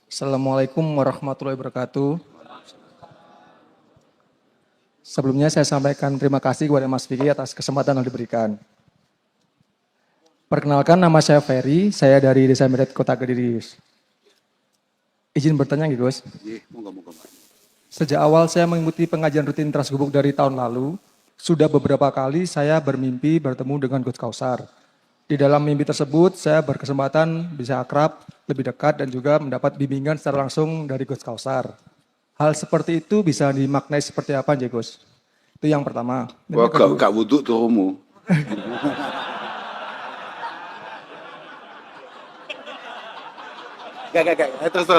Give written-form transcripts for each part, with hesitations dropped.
Assalamualaikum warahmatullahi wabarakatuh. Sebelumnya saya sampaikan terima kasih kepada Mas Vicky atas kesempatan yang diberikan. Perkenalkan, nama saya Ferry, saya dari Desa Meret, Kota Kediri. Izin bertanya nih Gus. Moga-moga. Sejak awal saya mengikuti pengajian rutin Trans Gubuk dari tahun lalu, sudah beberapa kali saya bermimpi bertemu dengan Gus Kausar. Di dalam mimpi tersebut saya berkesempatan bisa akrab, lebih dekat dan juga mendapat bimbingan secara langsung dari Gus Kausar. Hal seperti itu bisa dimaknai seperti apa, Gus? Itu yang pertama. Wah, gak wudhu turumu. Gak. Terus.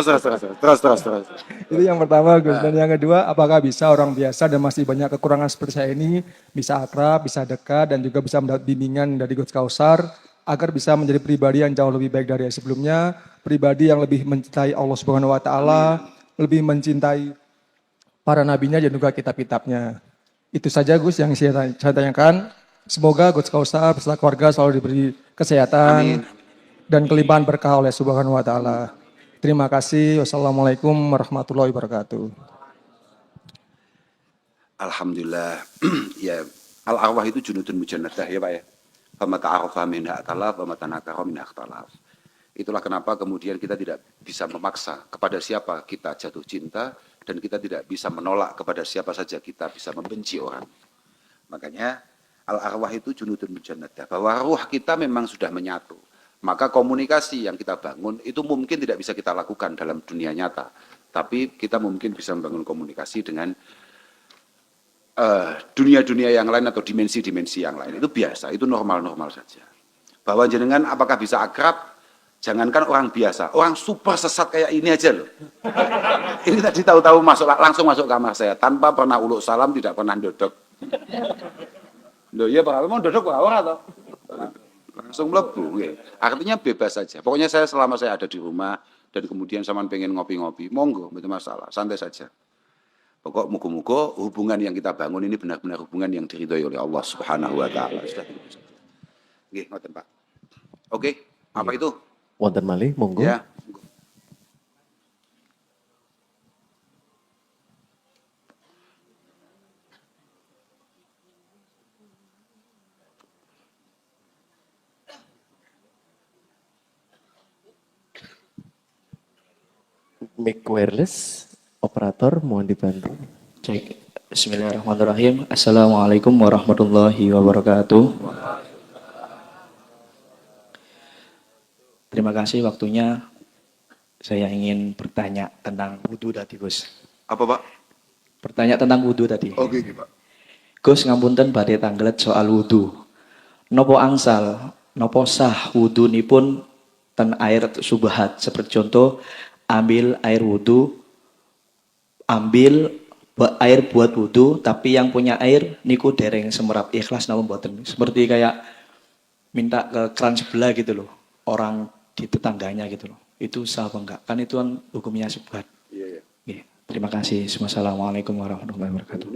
Itu yang pertama, Gus. Dan yang kedua, apakah bisa orang biasa dan masih banyak kekurangan seperti saya ini bisa akrab, bisa dekat, dan juga bisa mendapat bimbingan dari Gus Kausar agar bisa menjadi pribadi yang jauh lebih baik dari yang sebelumnya, pribadi yang lebih mencintai Allah Subhanahu wa taala, lebih mencintai para nabinya dan juga kitab-kitabnya. Itu saja Gus yang saya tanyakan. Semoga Gus Kausar beserta keluarga selalu diberi kesehatan dan kelimpahan berkah oleh Subhanahu wa taala. Terima kasih. Wassalamualaikum warahmatullahi wabarakatuh. Alhamdulillah. Ya, al-arwah itu junudun mujannadah ya Pak ya. Fama ta'arafa minha atalaf, fama tanakara minha akhtalaf. Itulah kenapa kemudian kita tidak bisa memaksa kepada siapa kita jatuh cinta dan kita tidak bisa menolak kepada siapa saja kita bisa membenci orang. Makanya al-arwah itu junudun mujannadah, bahwa ruh kita memang sudah menyatu. Maka komunikasi yang kita bangun itu mungkin tidak bisa kita lakukan dalam dunia nyata. Tapi kita mungkin bisa membangun komunikasi dengan dunia-dunia yang lain atau dimensi-dimensi yang lain. Itu biasa, itu normal-normal saja. Bahwa jenengan apakah bisa akrab? Jangankan orang biasa, orang super sesat kayak ini aja loh. Ini tadi tahu-tahu langsung masuk kamar saya tanpa pernah uluk salam, tidak pernah dodok. Loh iya Pak, memang dodok orang atau? Langsung melebu. Artinya bebas saja. Pokoknya saya selama saya ada di rumah dan kemudian sampean pengen ngopi-ngopi, monggo, itu masalah, santai saja. Pokok muga-muga hubungan yang kita bangun ini benar-benar hubungan yang diridhoi oleh Allah Subhanahu wa taala. Nggih, ngoten Pak. Oke, apa itu? Wonten malih, monggo. Ya. Mic wireless, operator mohon dibantu. Cek. Bismillahirrahmanirrahim. Assalamualaikum warahmatullahi wabarakatuh. Terima kasih waktunya. Saya ingin bertanya tentang wudhu tadi, Gus. Apa Pak? Bertanya tentang wudhu tadi. Oke, Pak. Gus ngapunten badhe tanglet soal wudhu. Nopo angsal, nopo sah wudhu nipun ten air subhat. Seperti contoh, ambil air wudhu, ambil air buat wudhu, tapi yang punya air niku dereng semerap ikhlas napa mboten. Seperti kayak minta ke keran sebelah gitu loh, orang di tetangganya gitu loh. Itu sah apa enggak? Kan itu kan hukumnya subhat. Iya. Oke, terima kasih. Wassalamualaikum warahmatullahi wabarakatuh.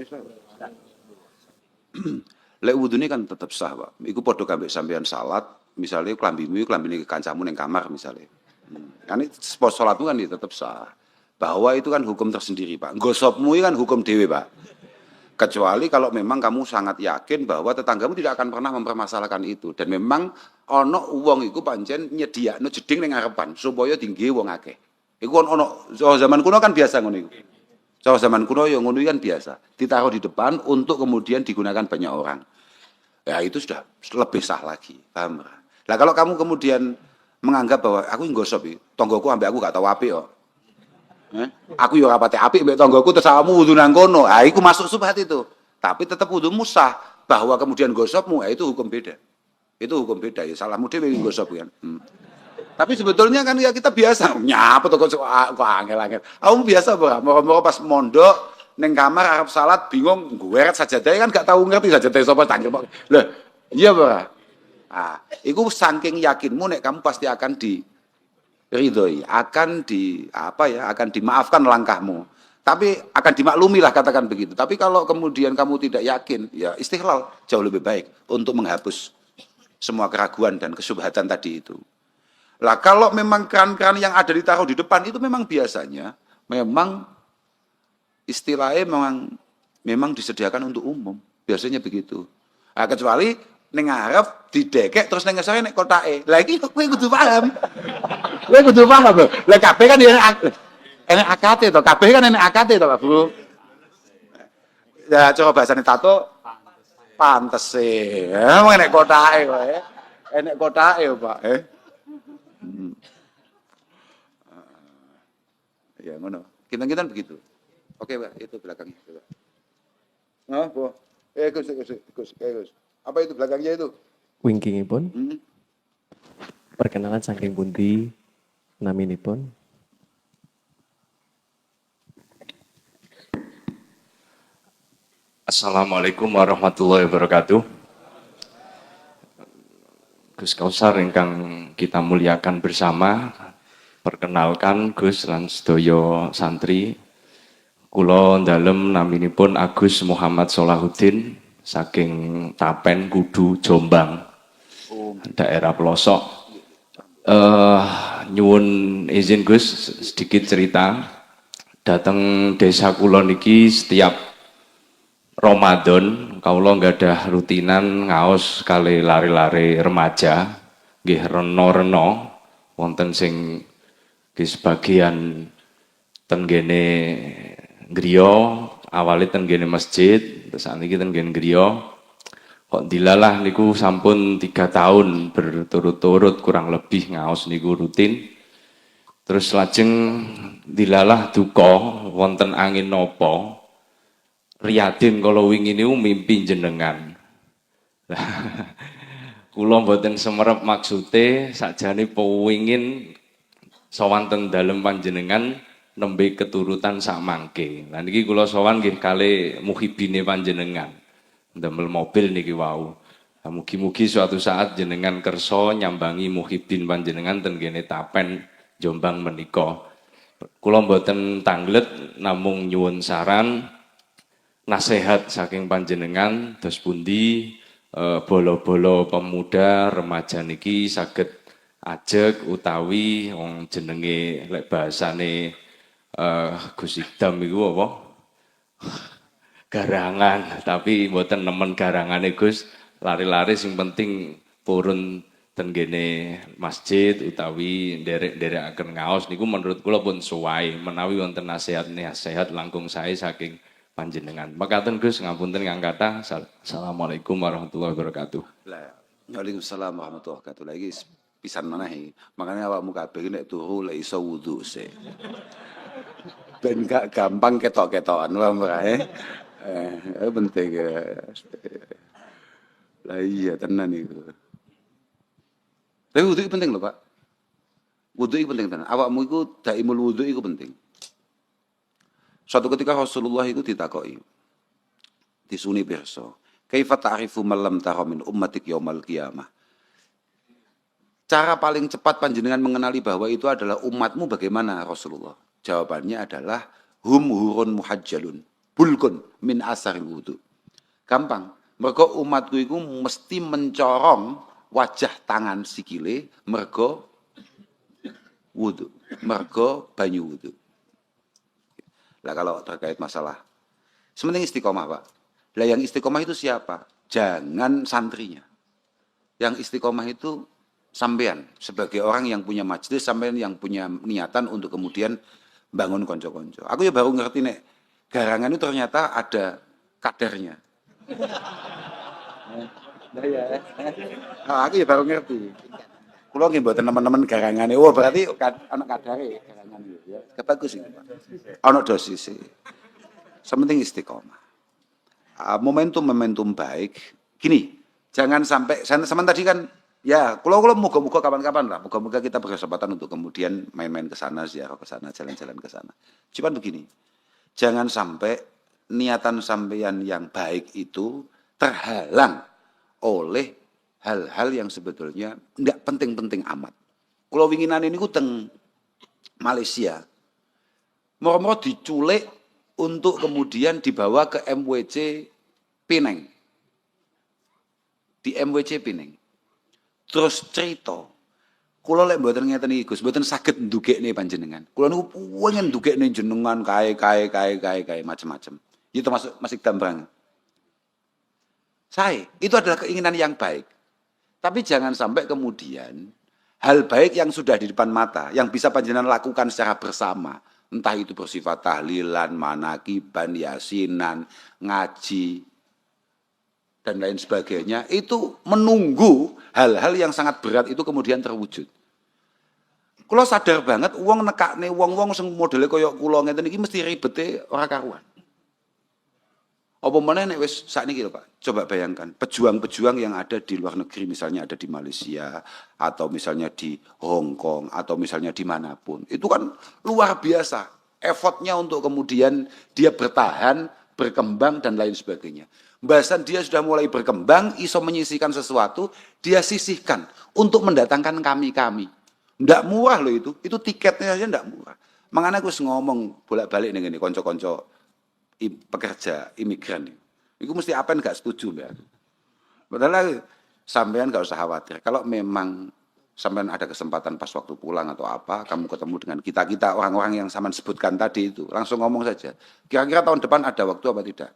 Lek wudune kan tetap sah, Pak. Iku padha kambek sampean salat, misalnya klambimu klambine kancamu ning kamar misalnya. Kan salatmu kan tetap sah. Bahwa itu kan hukum tersendiri, Pak. Gosopmu kan hukum dewe, Pak. Kecuali kalau memang kamu sangat yakin bahwa tetanggamu tidak akan pernah mempermasalahkan itu. Dan memang ono wong iku pancen nyediakno jeding ning ngarepan supaya tinggi wong akeh. Iku ono zaman kuno kan biasa ngono iku. Zaman kuno ya ngono kan biasa. Ditaruh di depan untuk kemudian digunakan banyak orang. Ya itu sudah lebih sah lagi, paham? Lah kalau kamu kemudian menganggap bahwa aku nggosop iki, tanggoku ambek aku gak tahu apik kok. Aku yo ora pati apik mbek tanggoku terus awakmu wudu nang kono. Ah iku masuk subhat itu. Tapi tetap wudumu sah, bahwa kemudian gosopmu itu hukum beda. Itu hukum beda ya, salahmu dhewe gosop kan. Tapi sebetulnya kan ya kita biasa nyapa to kok angel-angel. Aku biasa apa? Moro-moro pas mondok ning kamar arep salat bingung ngweret sajadahe kan gak tahu ngerti sajadahe sapa tangkel. Lah, iya apa? Ah, iku saking yakinmu nek kamu pasti akan diridhoi, akan dimaafkan langkahmu. Tapi akan dimaklumi lah katakan begitu. Tapi kalau kemudian kamu tidak yakin, ya istihlal jauh lebih baik untuk menghapus semua keraguan dan kesubhatan tadi itu. Lah kalau memang keran-keran yang ada ditaruh di depan itu memang biasanya memang istilahnya memang disediakan untuk umum. Biasanya begitu. Nah, kecuali ning ngarep didekek terus ning ngesore nek kotake. Lah iki kowe kudu paham. Kowe kudu paham lho. Lah kabeh kan ya enek akate to, kabeh kan enek akate to, Pak Bro. Ya coba bahasane tato pantes e. Emang enek kotake kowe. Enek kotake Pak, Ya ngono. Kita begitu. Oke, Pak, itu belakangnya. Coba. Nah, Bu. Gus. Apa itu belakangnya itu? Wingkingipun, perkenalan saking pundi naminipun. Assalamualaikum warahmatullahi wabarakatuh. Gus Kausar ingkang kita muliakan bersama. Perkenalkan Gus lan sedaya santri. Kula dalem naminipun Agus Muhammad Solahuddin saking Tapen Kudu Jombang. Daerah pelosok. Nyuwun izin Gus sedikit cerita. Dateng desa kula niki setiap Ramadan kawula nggadah rutinan ngaos kali lari-lari remaja nggih rena-rena wonten sing nggih sebagian ten ngene griya awale ten ngene masjid terus sakniki ten ngene griya kok dilalah niku sampun 3 tahun berturut-turut kurang lebih ngaos niku rutin terus lajeng dilalah duka wonten angin napa Riyadin kalau wingi niku mimpi jenengan. Kula mboten semerep maksude sakjane pewingin sowan teng dalem panjenengan nembe keturutan sak mangke. Lah niki kula sowan nggih kalih muhibine panjenengan. Ndamel mobil niki wau. Mugi-mugi suatu saat jenengan kersa nyambangi muhibin panjenengan ten kene Tapen Jombang menika. Kula mboten tanglet namung nyuwun saran nasihat saking panjenengan dos pundi bolo-bolo pemuda remaja niki saged ajeg utawi wong jenenge lek bahasane Gus Idam iku apa garangan tapi mboten nemen garangane Gus lari-lari sing penting purun ten gene masjid utawi nderek-nderekaken ngaos niku menurut kula pun suwai menawi wonten nasihat langkung sae saking panjenengan. Makaten Gus ngapunten kang kathah. Assalamualaikum warahmatullahi wabarakatuh. Lah, waalaikumsalam warahmatullahi wabarakatuh. Lagi pisan maneh. Makane awakmu kabeh nek turu lek iso wudu sik. Ben gak gampang ketok-ketokan wae. Penting. Lah iya tenan iku. Tapi wudu itu penting lho, Pak. Wudu itu penting tenan. Awakmu iku daimul wudu iku penting. Suatu ketika Rasulullah itu ditakoki. Disuni pirsa. Kaifa ta'rifu man lam tara min ummatik yaumal qiyamah? Cara paling cepat panjenengan mengenali bahwa itu adalah umatmu bagaimana Rasulullah? Jawabannya adalah hum hurun muhajjalun bulkun min asaril wudu. Gampang. Mergo umatku itu mesti mencorong wajah tangan sikile mergo wudu, mergo banyu wudu. Lah kalau terkait masalah sementing istiqomah Pak. Lah yang istiqomah itu siapa? Jangan santrinya. Yang istiqomah itu sampean sebagai orang yang punya majelis, sampean yang punya niatan untuk kemudian bangun konco-konco. Aku ya baru ngerti nek garangan itu ternyata ada kadernya. Nah ya. Aku ya baru ngerti. Kulo nggih mboten teman-teman garangane. Oh, berarti anak kadare garangan itu ya. Bagus iki, Pak. Ana dosis. Sementing istiqomah. Momentum-momentum baik. Gini, jangan sampai sama tadi kan ya, kulo muga-muga kapan-kapan lah. Muga-muga kita berkesempatan untuk kemudian main-main ke sana, ziarah ke sana, jalan-jalan ke sana. Cuman begini. Jangan sampai niatan sampeyan yang baik itu terhalang oleh hal-hal yang sebetulnya enggak penting-penting amat. Kalau winginan ini teng Malaysia, moro-moro diculik untuk kemudian dibawa ke MWC Pineng. Di MWC Pineng. Terus cerita, Kula lek mboten ngeten iki Gus, mboten saged ndugekne panjenengan. Kula niku pengen ndugekne jenengan kae macam-macam. Itu termasuk Mas Ikdam Brang. Itu adalah keinginan yang baik. Tapi jangan sampai kemudian hal baik yang sudah di depan mata, yang bisa panjenengan lakukan secara bersama, entah itu bersifat tahlilan, manakiban, yasinan, ngaji, dan lain sebagainya, itu menunggu hal-hal yang sangat berat itu kemudian terwujud. Kula sadar banget wong nekakne wong-wong sing modele kaya kula ngeten iki mesti ribete ora karuan. Apa meneh nek wis sakniki lho Pak. Coba bayangkan pejuang-pejuang yang ada di luar negeri, misalnya ada di Malaysia atau misalnya di Hong Kong atau misalnya dimanapun, itu kan luar biasa effortnya untuk kemudian dia bertahan, berkembang dan lain sebagainya. Bahasan dia sudah mulai berkembang, iso menyisihkan sesuatu, dia sisihkan untuk mendatangkan kami-kami. Ndak murah loh itu tiketnya aja ndak murah. Makanya aku ngomong bolak-balik nih gini, konco-konco pekerja imigran itu mesti apa nggak setuju Mbak. Padahal sampean nggak usah khawatir. Kalau memang sampean ada kesempatan pas waktu pulang atau apa, kamu ketemu dengan kita orang-orang yang sampean sebutkan tadi itu, langsung ngomong saja. Kira-kira tahun depan ada waktu apa tidak?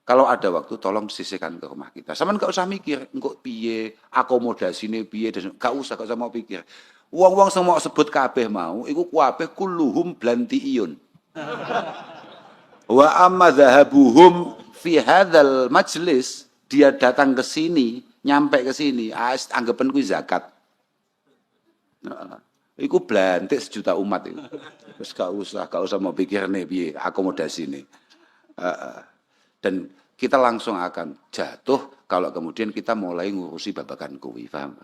Kalau ada waktu, tolong sisihkan ke rumah kita. Sampean nggak usah mikir, engkau piye, akomodasinya piye, nggak usah mau pikir. Wong-wong semua sebut kabeh mau, iku kabeh kulluhum blantiiyun. Wa amma dhahabuhum fi hadzal majlis, dia datang ke sini, nyampe ke sini, anggapan kuwi zakat. Iku blantik sejuta umat itu. Terus gak usah mau pikir nih piye akomodasi nih. Dan kita langsung akan jatuh kalau kemudian kita mulai ngurusi babakan kuwi, paham?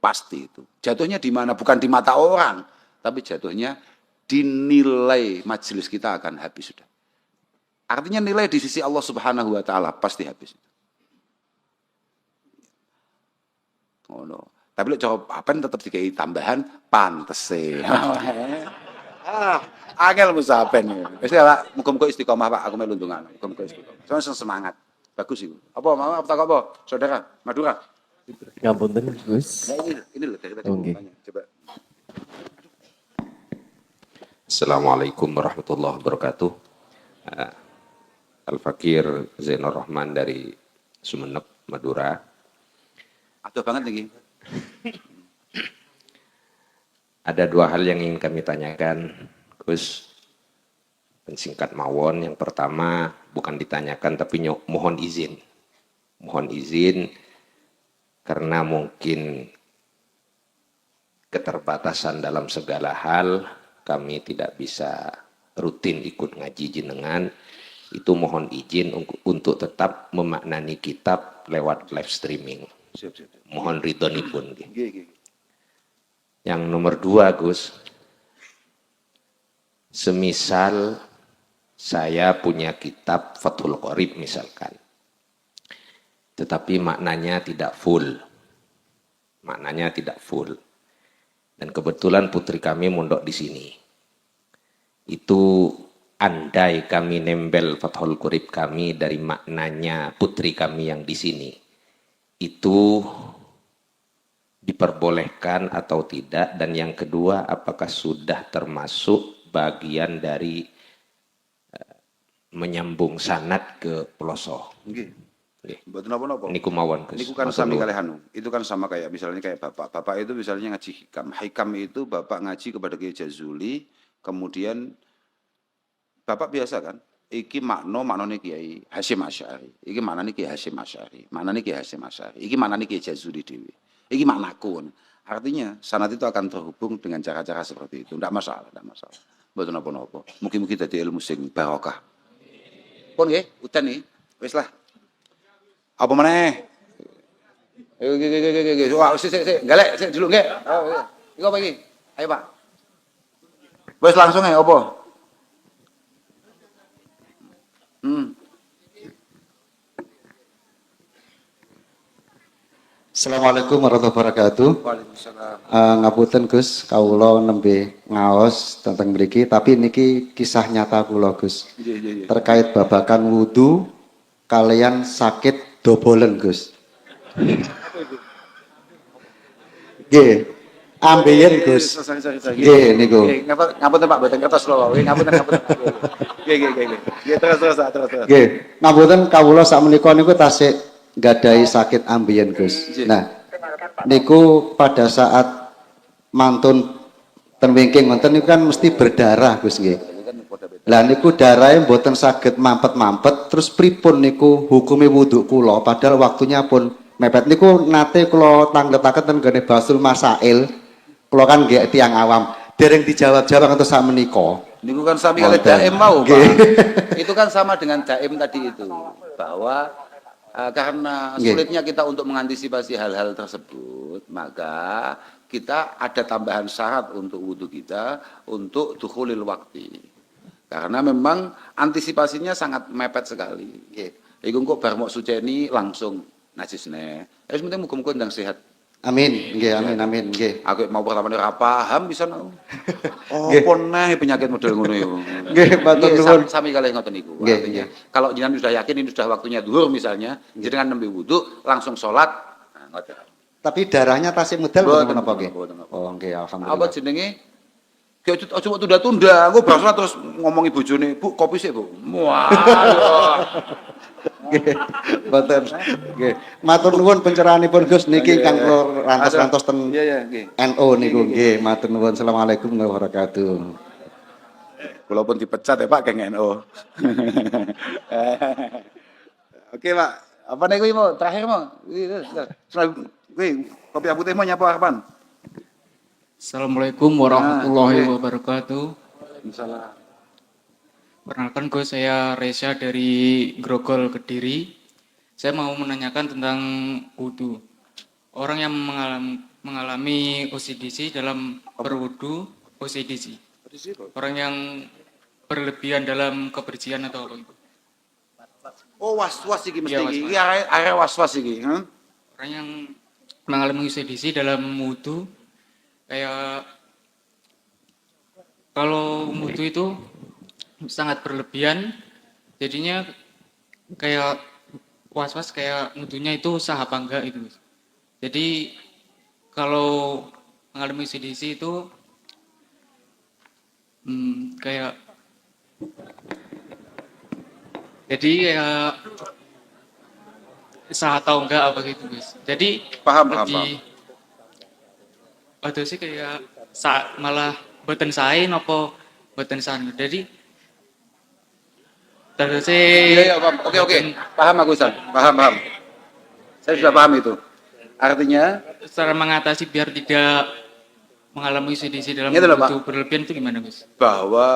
Pasti itu. Jatuhnya di mana? Bukan di mata orang, tapi jatuhnya dinilai majelis kita akan habis sudah. Artinya nilai di sisi Allah Subhanahu wa taala pasti habis. Oh no. Tapi lek jawab apa tetap dikai tambahan pantese. Angel musaben. Wis ya Pak, muga-muga istiqomah Pak, aku melu ndonga. Muga-muga istiqomah. Sama semangat. Bagus itu. Apa mau tak apa? Saudara, Madura. Ngapunten Gus. Nah, ini loh dari tadi Oke. tanya. Coba. Assalamualaikum warahmatullahi wabarakatuh. Al-Fakir Zainur Rahman dari Sumeneb, Madura. Aduh banget nih. Ada dua hal yang ingin kami tanyakan, Gus. Pensingkat mawon, yang pertama bukan ditanyakan tapi mohon izin. Mohon izin karena mungkin keterbatasan dalam segala hal, kami tidak bisa rutin ikut ngaji jenengan. Itu mohon izin untuk tetap memaknani kitab lewat live streaming. Siap. Mohon ridhonipun. Nggih. Yang nomor dua, Gus, semisal saya punya kitab Fathul Qorib misalkan, tetapi maknanya tidak full. Maknanya tidak full. Dan kebetulan putri kami mondok di sini. Itu andai kami nembel Fathul Qorib kami dari maknanya putri kami yang di sini, itu diperbolehkan atau tidak? Dan yang kedua, apakah sudah termasuk bagian dari menyambung sanad ke pelosok? Nggih. Nggih. Mboten napa-napa. Niku mawon, Gus. Niku kan Matur sami nuwun. kalih anu. Itu kan sama kayak misalnya kayak Bapak. Bapak itu misalnya ngaji hikam. Hikam itu Bapak ngaji kepada Kiai Jazuli, kemudian Bapak biasa kan, iki maknane Kiai Hasyim Asy'ari. Iki maknane Kiai Hasyim Asy'ari. Maknane Kiai Hasyim Asy'ari. Iki maknane Kiai Jazuli dhewe. Iki maknaku. Artinya sanad itu akan terhubung dengan cara-cara seperti itu. Enggak masalah. Mboten napa-napa. Mugi-mugi dadi ilmu sing barokah. Pun nggih, udan nih. Wis lah. Apa meneh? Wah, sik, galek sik dulu nggih. Oh, iku apa iki? Ayo, Pak. Wis langsung ae apa? Assalamualaikum warahmatullahi wabarakatuh. Waalaikumsalam. Ngapunten Gus, kawula nembe ngaos tentang mriki, tapi niki kisah nyata kula Gus. Iya. Terkait babakan wudu kalian sakit dobolen Gus. Nggih. ambeien Gus. Sorry. Nggih niku. Nggih, ngapunten Pak, mboten kertas kula. Nggih, ngapunten. Nggih. Nggih, terus. Nggih, ngapunten kawula sakmenika niku tasih nggadahi sakit ambeien Gus. Nah, niku pada saat mantun ten wingking wonten niku kan mesti berdarah Gus nggih. Lah niku darahe mboten saged mampet-mampet terus pripun niku hukume wudhu kula padahal waktunya pun mepet niku nate kula tangletaken ten gene Basul Masail. Kula kan nggih tiyang awam. Dereng dijawab-jawab ngantos sak menika. Niku kan sami kali Wonten. daim mau, Pak. Nggih. Itu kan sama dengan daim tadi itu, bahwa karena Nggih. sulitnya kita untuk mengantisipasi hal-hal tersebut, maka kita ada tambahan syarat untuk wudhu kita untuk dukhulil waktu. Karena memang antisipasinya sangat mepet sekali. Nggih. Iku kok bar mok suceni langsung najisne. Wis penting muga-muga ndang sehat. Amin. Nggih, amin nggih. Aku mau pertama ora paham bisa no. Oh, Nggih. poneh penyakit model ngono iku. Nggih, matur Nggih, nuwun. sami kalih ngoten niku. Nggih, Artinya, nggih. kalau jenengan sudah yakin ini sudah waktunya zuhur misalnya, jenengan nembe wudu, langsung salat. Nah, ngoten. Tapi darahnya tasih medal Mboten, mboten apa nggih? mboten, mboten. Oh nggih, Apa alhamdulillah. jenenge? Kayak aja tunda-tunda, aku bangsa terus ngomongi bojone, "Bu, kopi sik, Bu." Wah. Nggih, mboten. Nggih. Matur nuwun pencerahanipun Gus niki kang kula rantos-rantos ten Iya, nggih. NU niku nggih. Matur nuwun. Assalamualaikum warahmatullahi wabarakatuh. Kula pun dipecat ya Pak geng NU. Oke Pak, apa nih mau terakhir mau? Wih, kopi putih mau nyapa harapan? Assalamualaikum warahmatullahi wabarakatuh. Misalnya. Perkenalkan gue saya Reza dari Grogol Kediri. Saya mau menanyakan tentang wudhu. Orang yang mengalami OCDC dalam berwudhu, OCDC. Orang yang berlebihan dalam kebersihan atau apa itu. Oh was-was iki mesti Iya, iki. was-was. Iki area was-was iki, Orang yang mengalami OCDC dalam wudhu, kayak kalau wudhu itu sangat berlebihan, jadinya kayak was-was kayak wudhunya itu sah apa enggak itu. Jadi kalau mengalami CDC itu kayak jadi kayak sah atau enggak apa gitu guys. Jadi Paham. waktu sih kayak malah boten sae nopo boten san. Jadi terus Iya, oke. Paham aku Ustaz. Paham. Saya sudah paham itu. Artinya cara mengatasi biar tidak mengalami CDC dalam Gitu loh, Pak. wudhu berlebihan itu gimana guys? bahwa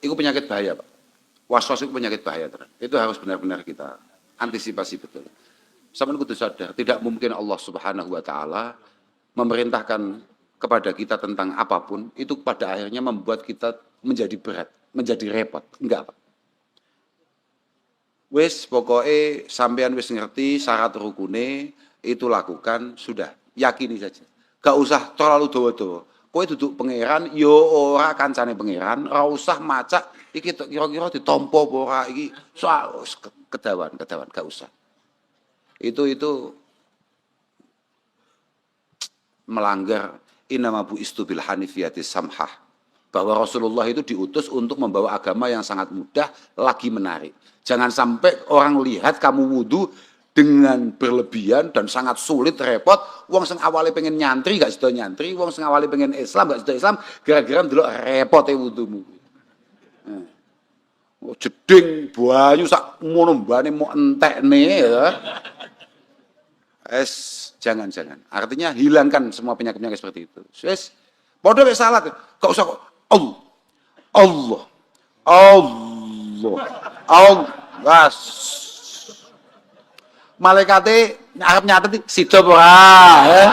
itu penyakit bahaya, Pak. Was-was itu penyakit bahaya, tenan. Itu harus benar-benar kita antisipasi betul. Sampeyan kudu sadar, tidak mungkin Allah Subhanahu wa taala memerintahkan kepada kita tentang apapun itu pada akhirnya membuat kita menjadi berat, menjadi repot. Enggak, Pak. Wis pokoknya sampean wis ngerti syarat rukune itu lakukan, sudah, yakini saja. Gak usah terlalu dawa-dawa. Kowe duduk pangeran, yo ora kancane pangeran, ora usah macak iki kira-kira ditampa apa ora iki. Soal kedawan, gak usah. Itu melanggar innama bu'istu bil hanifiyati samhah. Bahwa Rasulullah itu diutus untuk membawa agama yang sangat mudah lagi menarik. Jangan sampai orang lihat kamu wudhu dengan berlebihan dan sangat sulit repot. Wong sing awalnya pengen nyantri gak sido nyantri, wong sing awalnya pengen Islam gak sido Islam, gara-gara ndelok repote wudhumu. Oh, jeding banyu sak ngono mbane mau entekne ya. Jangan. Artinya hilangkan semua penyakit-penyakit seperti itu. Wes, padha wis salat, gak usah kok Allah. Bas. Malaikate arep nyatet sida apa ya.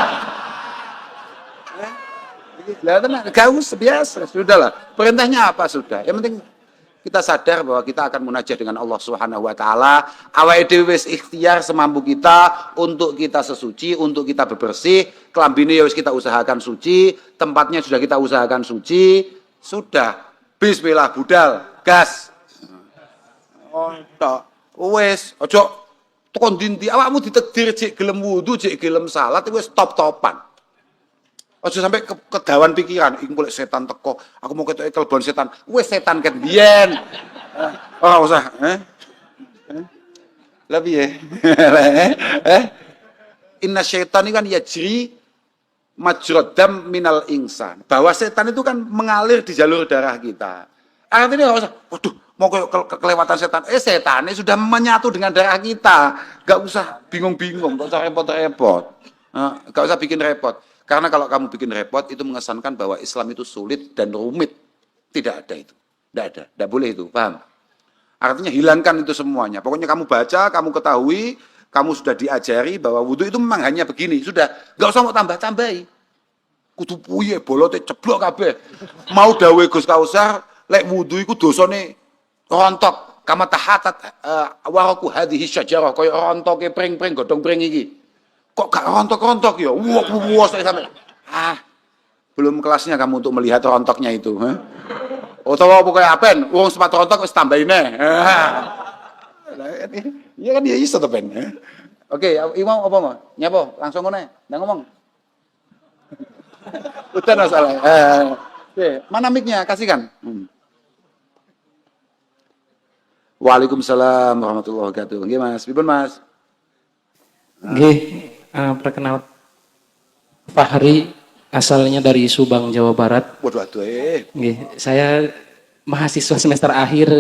Lah tenan gak usah biasa, sudahlah. Perintahnya apa sudah. Yang penting kita sadar bahwa kita akan munajat dengan Allah Subhanahu wa taala. Awake dhewe wis ikhtiar semampu kita untuk kita sesuci, untuk kita bebersih. Klambine ya wis kita usahakan suci, tempatnya sudah kita usahakan suci. Sudah. Bismillah budal, gas. Oh, tok. Wis, aja tekan ndi awakmu ditakdir cek gelem wudu, cek gelem salat wis top-topan. Ojo sampai kedawan pikiran, iki golek setan teko, aku mau ketoke kelebon setan. Wis setan ket biyen. Ora usah, Lah piye? Inna syaitan ini kan yajri majrodam minal insan. Bahwa setan itu kan mengalir di jalur darah kita. Artinya nggak usah, waduh, mau kelewatan setan. Setannya sudah menyatu dengan darah kita. Nggak usah bingung-bingung, nggak usah repot-repot. Nggak usah bikin repot. Karena kalau kamu bikin repot, itu mengesankan bahwa Islam itu sulit dan rumit. Tidak ada itu. Tidak ada. Tidak boleh itu. Paham? Artinya hilangkan itu semuanya. Pokoknya kamu baca, kamu ketahui, kamu sudah diajari bahwa wudhu itu memang hanya begini. Sudah, nggak usah mau tambah-tambahi. Kudu puye, bolote ceblok kabeh. Mau dawe Gus Kausar, lek wudhu iku dosane rontok. Kama tahatat waraku hadhihi syajarah, kaya rontoke pring-pring godhong pring iki. Kok gak rontok-rontok ya? Wah, saya sampai. Belum kelasnya kamu untuk melihat rontoknya itu. Utawa pokoknya apen, wong sepatu rontok wis tambahinne. Iya kan dia iso to ben. Oke, Imam apa mau? Nyapa? Langsung ngene, nang ngomong. Udah masalah. Oke, mana mic-nya? Kasihkan. Waalaikumsalam warahmatullahi wabarakatuh. Nggih Mas, pripun Mas? Nggih, perkenal Fahri, asalnya dari Subang, Jawa Barat. Waduh aduh Nggih, saya mahasiswa semester akhir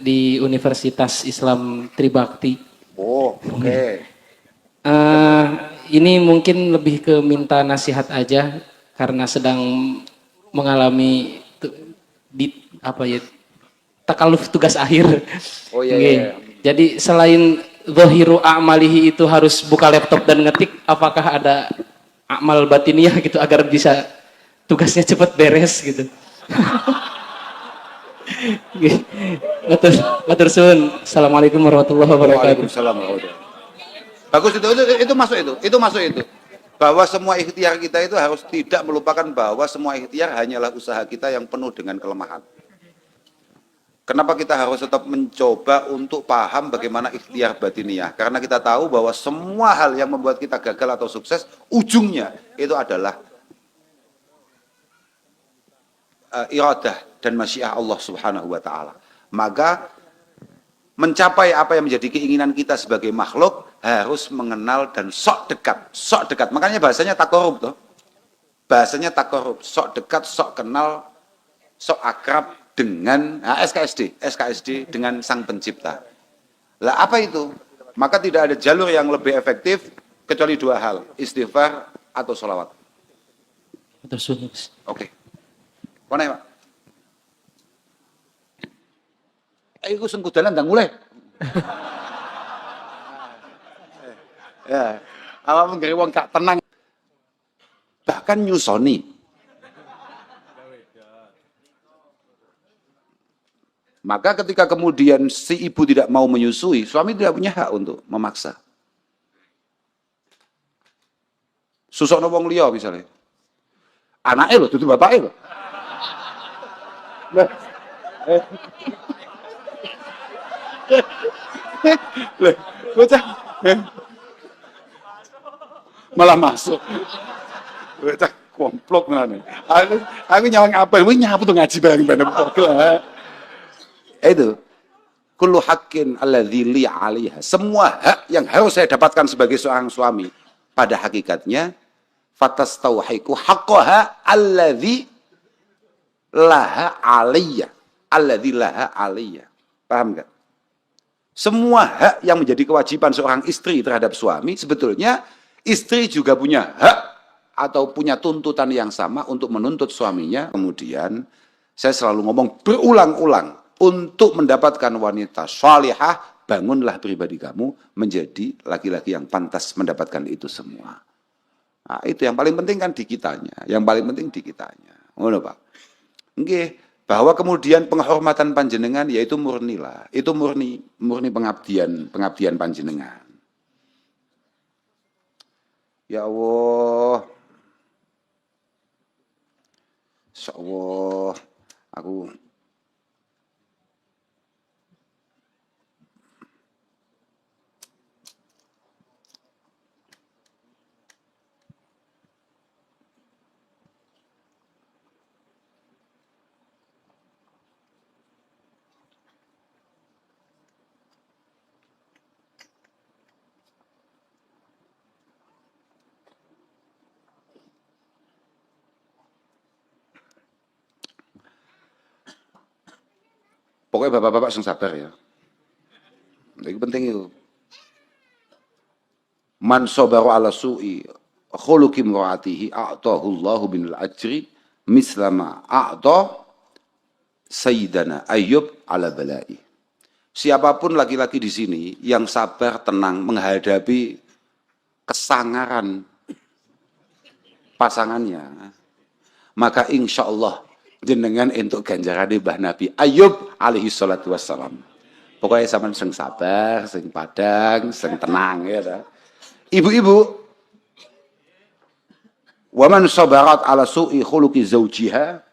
di Universitas Islam Tribakti. Oh, oke. Ini mungkin lebih ke minta nasihat aja karena sedang mengalami takaluf tugas akhir. Oh iya, Nggih. iya. Jadi selain zahiru a'malihi itu harus buka laptop dan ngetik, apakah ada amal batiniah gitu agar bisa tugasnya cepat beres gitu. Matur suwun. Assalamualaikum warahmatullahi wabarakatuh. Waalaikumsalam warahmatullahi wabarakatuh. Bagus itu masuk itu. Itu masuk itu. Bahwa semua ikhtiar kita itu harus tidak melupakan bahwa semua ikhtiar hanyalah usaha kita yang penuh dengan kelemahan. Kenapa kita harus tetap mencoba untuk paham bagaimana ikhtiar batiniah? Karena kita tahu bahwa semua hal yang membuat kita gagal atau sukses, ujungnya itu adalah iradah dan masyiah Allah Subhanahu wa taala. Maka mencapai apa yang menjadi keinginan kita sebagai makhluk harus mengenal dan sok dekat. Makanya bahasanya takorub toh. Bahasanya takorub, sok dekat, sok kenal, sok akrab dengan SKSD dengan Sang Pencipta. Lah apa itu? Maka tidak ada jalur yang lebih efektif kecuali dua hal, istighfar atau sholawat. Matur suwun. Oke. Mana ya, Pak? Iku sengkudalan ndang mulai. Ya, awak menggari wong gak tenang. Bahkan nyusoni. Maka ketika kemudian si ibu tidak mau menyusui, suami tidak punya hak untuk memaksa. Susokno wong liya misalnya. Anaknya loh, itu bapaknya loh. Bocah malah masuk. Bocah komplok nane. Aku nyawang apa? Wih nyapu tuh ngaji bareng pokok. Itu kullu haqqin alladzi li 'alaiha. Semua hak yang harus saya dapatkan sebagai seorang suami pada hakikatnya fatastauhiku haqqaha alladzi laha 'alayya. Alladzi laha 'alayya. Paham enggak? Semua hak yang menjadi kewajiban seorang istri terhadap suami, sebetulnya istri juga punya hak atau punya tuntutan yang sama untuk menuntut suaminya. Kemudian saya selalu ngomong berulang-ulang, untuk mendapatkan wanita salihah, bangunlah pribadi kamu menjadi laki-laki yang pantas mendapatkan itu semua. Nah, itu yang paling penting kan di kitanya, yang paling penting di kitanya. Ngono, Pak. Nggih. Bahwa kemudian penghormatan panjenengan yaitu murnilah, itu murni pengabdian panjenengan. Ya Allah, Insya Allah, aku Pokoknya bapak-bapak sing sabar ya. Itu penting itu. Man sabara ala su'i khuluqi imraatihi a'tahu Allahu minal ajri mislama a'ta Sayyidana Ayyub ala balai. Siapapun laki-laki di sini yang sabar, tenang menghadapi kesangaran pasangannya, maka insya Allah jenengan untuk ganjaran Mbah Nabi Ayyub alaihi salatu wassalam. Pokoknya sampean sing sabar, sing padang, sing tenang ya ta. Ibu-ibu, wa man sabarat ala su'i khuluqi zawjiha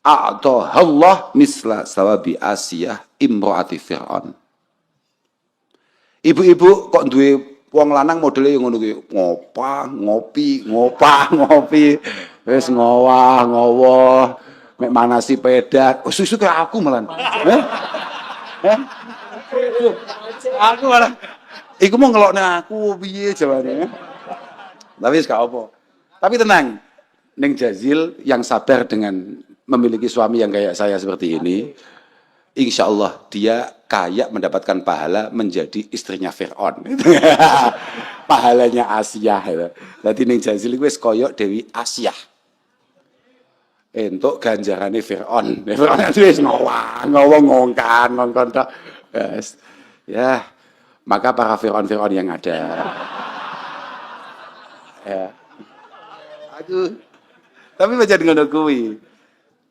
a'tahallah misla sawabi Asiyah imraati Fir'aun. Ibu-ibu kok duwe wong lanang modele ngono kuwi, ngopi, wis ngowah, mek manasi pedak. Oh, susu kayak aku malah. Aku malah. Iku mau ngelokne aku piye jawane. Tapi wis gak apa. Tapi tenang. Ning Jazil yang sabar dengan memiliki suami yang kayak saya seperti ini, insya Allah dia kayak mendapatkan pahala menjadi istrinya Fir'aun. Pahalanya Asiyah. Jadi ning Jazil wis koyok Dewi Asiyah. Entuk ganjarane Fir'aun. Fir'aun wis ngongkon tok. Yes. Ya, maka para Fir'aun yang ada. Ya. Aduh. Tapi baca dengan kuwi.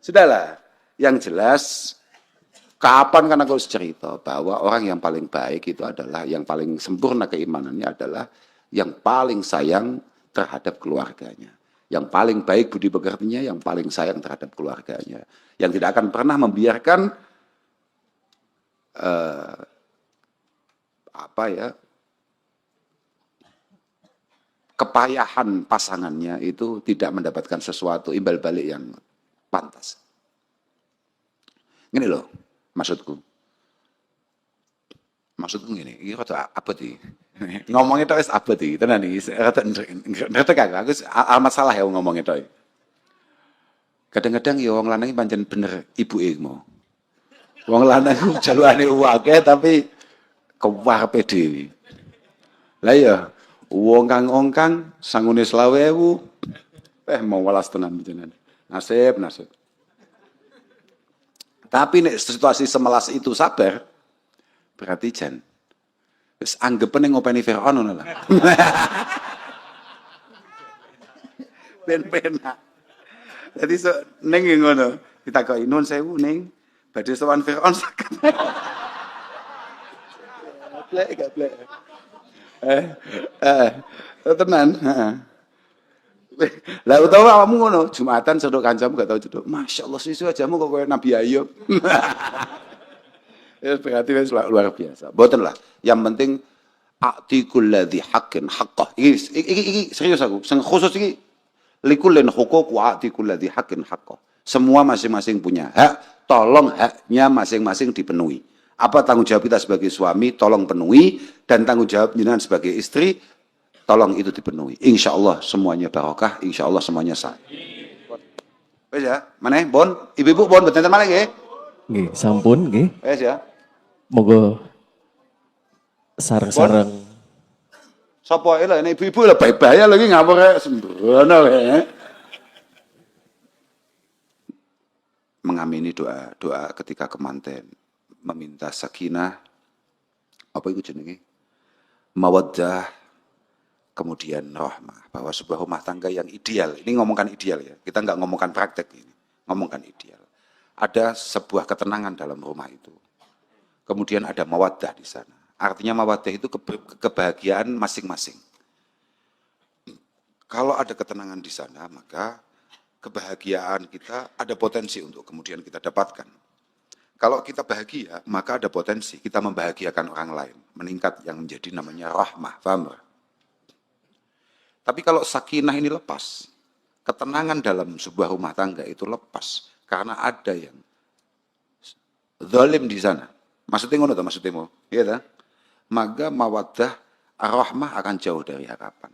Sudahlah, yang jelas kapan kan aku harus cerita bahwa orang yang paling baik itu adalah yang paling sempurna keimanannya adalah yang paling sayang terhadap keluarganya. Yang paling baik budi pekertinya, yang paling sayang terhadap keluarganya. Yang tidak akan pernah membiarkan kepayahan pasangannya itu tidak mendapatkan sesuatu imbal balik yang pantas. Gini loh maksudku. Maksudku gini, ini kata apa sih? Ngomongnya itu apa sih? Tenan nih, ngerti kagak? Aku alamat salah ya ngomongnya itu. Kadang-kadang ya wong lanang pancen bener ibuke mau. Wong lanang jalukane uwake tapi kewarepe dhewe. Lah ya wong kang ongkang sangune 20.000 mau welas tenan jenengan. Nasib. Tapi nek situasi semelas itu sabar, berarti jan wis anggepen ngopeni Fir'aun ngono lah. Ben penak. Jadi ning ngono, ditakoki nun sewu ning badhe sowan Fir'aun saged. Gablek. Tenan, heeh. Lah utawa awakmu ngono, Jumatan sedok kancamu gak tau jeduk. Masyaallah susu ajamu kok koyo Nabi Ayub. Ya berarti wis luar biasa. Mboten lah. Yang penting a'tikul ladzi haqqin haqqah. Iki serius aku. Sing khusus iki likullin huquq wa a'tikul ladzi haqqin haqqah. Semua masing-masing punya hak, tolong haknya masing-masing dipenuhi. Apa tanggung jawab kita sebagai suami, tolong penuhi, dan tanggung jawab jenengan sebagai istri, tolong itu dipenuhi. Insya Allah semuanya barokah, insya Allah semuanya sah. Wes ya, mana Bon? Ibu-ibu Bon, benten mana nggih? Nggih, sampun nggih. Wes ya. Moga sareng-sareng Sapa lho ini ibu-ibu lah bahaya lagi ngapur kayak sembrono ya. Mengamini doa ketika kemanten, meminta sakinah, apa itu jenenge? Mawaddah, kemudian rahmah, bahwa sebuah rumah tangga yang ideal, ini ngomongkan ideal ya, kita nggak ngomongkan praktek ini, ngomongkan ideal. Ada sebuah ketenangan dalam rumah itu. Kemudian ada mawaddah di sana. Artinya mawaddah itu kebahagiaan masing-masing. Kalau ada ketenangan di sana, maka kebahagiaan kita ada potensi untuk kemudian kita dapatkan. Kalau kita bahagia, maka ada potensi kita membahagiakan orang lain, meningkat yang menjadi namanya rahmah, paham? Tapi kalau sakinah ini lepas, ketenangan dalam sebuah rumah tangga itu lepas, karena ada yang zalim di sana. Maksudnya ngono tuh, maksudnya mau, iya tak? Maka mawaddah rahmah akan jauh dari harapan.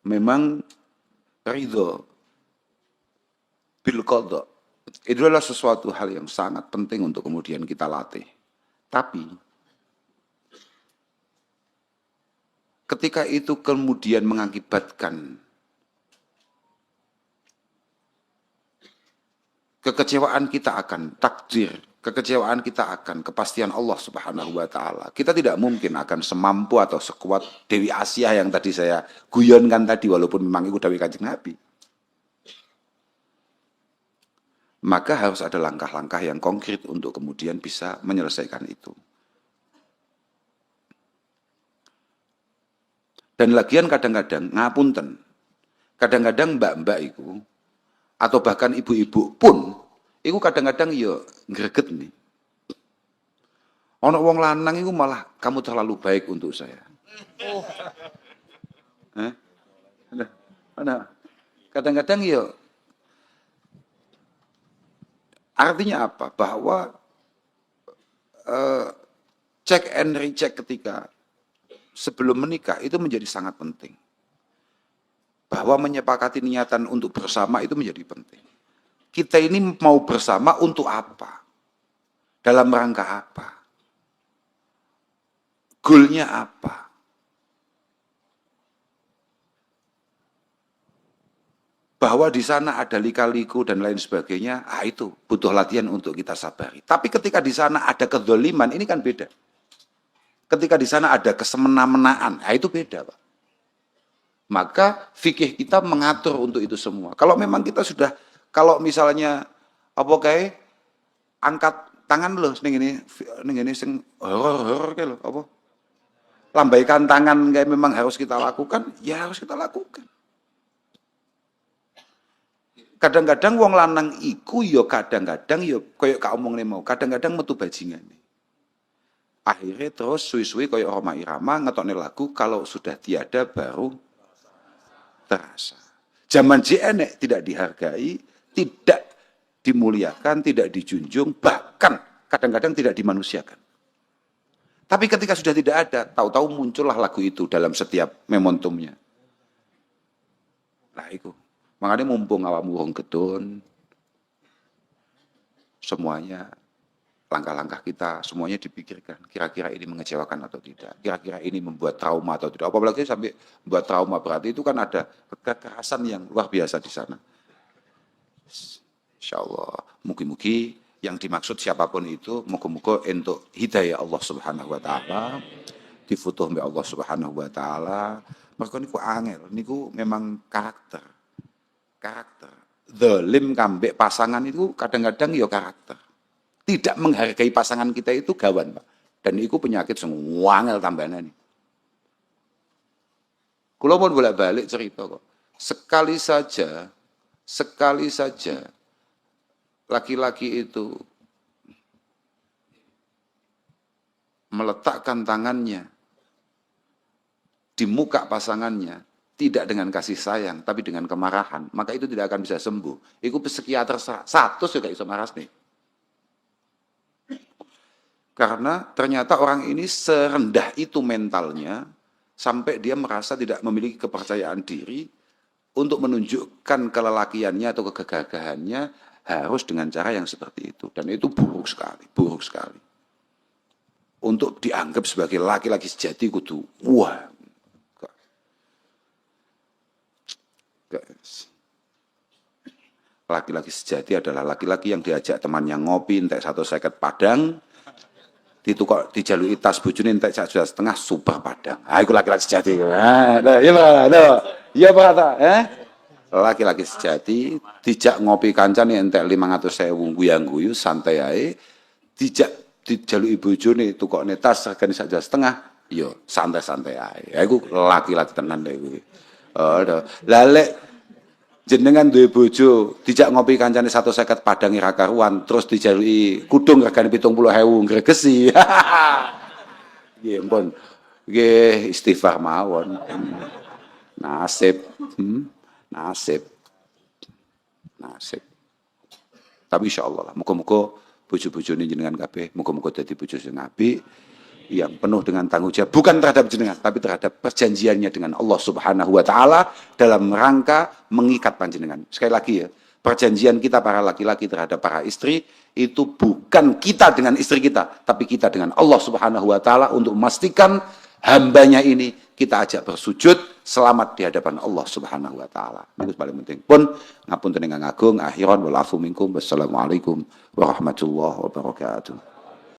memang ridho bil qadha itu adalah sesuatu hal yang sangat penting untuk kemudian kita latih. Tapi ketika itu kemudian mengakibatkan kekecewaan kita akan takdir, kekecewaan kita akan kepastian Allah Subhanahu wa taala. Kita tidak mungkin akan semampu atau sekuat Dewi Asia yang tadi saya guyonkan tadi, walaupun memang itu dawuh Kanjeng Nabi. Maka harus ada langkah-langkah yang konkret untuk kemudian bisa menyelesaikan itu. Dan lagian kadang-kadang ngapunten. Kadang-kadang mbak-mbak itu atau bahkan ibu-ibu pun itu kadang-kadang ya greget nih. Ono wong lanang itu malah kamu terlalu baik untuk saya. Kadang-kadang ya artinya apa? Bahwa check and recheck ketika sebelum menikah itu menjadi sangat penting. Bahwa menyepakati niatan untuk bersama itu menjadi penting. Kita ini mau bersama untuk apa? Dalam rangka apa? Goalnya apa? Bahwa di sana ada lika-liku dan lain sebagainya, itu butuh latihan untuk kita sabari. Tapi ketika di sana ada kedzaliman, ini kan beda. Ketika di sana ada kesemena-menaan, itu beda, Pak. Maka fikih kita mengatur untuk itu semua. Kalau memang kita sudah, kalau misalnya apa kayak angkat tangan loh, ning ini sing horor kayak loh, apa? Lambaikan tangan kayak memang harus kita lakukan, ya harus kita lakukan. Kadang-kadang wong lanang iku yo kadang-kadang yo koyo kak omongne mau, kadang-kadang metu bajingan. Akhirnya terus suwi-suwi koyo Roma Irama ngetokne lagu kalau sudah tiada baru terasa. Zaman JNE tidak dihargai, tidak dimuliakan, tidak dijunjung, bahkan kadang-kadang tidak dimanusiakan. Tapi ketika sudah tidak ada, tahu-tahu muncullah lagu itu dalam setiap momentumnya. Nah itu. Makanya mumpung awakmu wong gedun, semuanya langkah-langkah kita semuanya dipikirkan. Kira-kira ini mengecewakan atau tidak? Kira-kira ini membuat trauma atau tidak? Apalagi sampai membuat trauma, berarti itu kan ada kekerasan yang luar biasa di sana. Insya Allah, mugi-mugi yang dimaksud siapapun itu, muga-muga untuk hidayah Allah Subhanahu Wa Taala, difutuh oleh Allah Subhanahu Wa Taala. Mereka niku angel, niku memang karakter. Zalim kambek pasangan itu kadang-kadang ya karakter. Tidak menghargai pasangan kita itu gawan, Pak. Dan itu penyakit semua angel tambahan ini. Kula pun bolak-balik cerita kok. Sekali saja laki-laki itu meletakkan tangannya di muka pasangannya, tidak dengan kasih sayang, tapi dengan kemarahan, maka itu tidak akan bisa sembuh. Itu psikiater satu juga iso maras nih. Karena ternyata orang ini serendah itu mentalnya, sampai dia merasa tidak memiliki kepercayaan diri untuk menunjukkan kelelakiannya atau kegagahannya harus dengan cara yang seperti itu. Dan itu buruk sekali. Untuk dianggap sebagai laki-laki sejati kudu, wah. Laki-laki sejati adalah laki-laki yang diajak temannya ngopi, entek 150 padang, ditukok dijalui tas bojone entek 1,5 super padang. Iku laki-laki sejati. Iya Pak ta, laki-laki sejati dijak ngopi kancane entek 500.000 guyang-guyu santai ae, dijak dijalui bojone tukokne tas regane 1,5, yo santai-santai ae. Iku laki-laki tenan lho kuwi. Lek jenengan duwe bojo dijak ngopi kancane 150 padang ira karuan terus dijalui kudung regane 70.000 gregesi. Nggih ampun. Nggih istighfar mawon. Nasib. Nasib. Tapi insyaallah lah muga-muga bojo-bojone jenengan kabeh muga-muga dadi bojo sing apik. yang penuh dengan tanggung jawab, bukan terhadap jenengan, tapi terhadap perjanjiannya dengan Allah Subhanahu wa Ta'ala dalam rangka mengikat panjenengan. Sekali lagi ya, perjanjian kita para laki-laki terhadap para istri itu bukan kita dengan istri kita, tapi kita dengan Allah Subhanahu wa Ta'ala untuk memastikan hambanya ini kita ajak bersujud selamat di hadapan Allah Subhanahu wa Ta'ala. Itu paling penting. Pun ngapunten ingkang agung, akhiran wal afu minkum. Wassalamualaikum warahmatullahi wabarakatuh.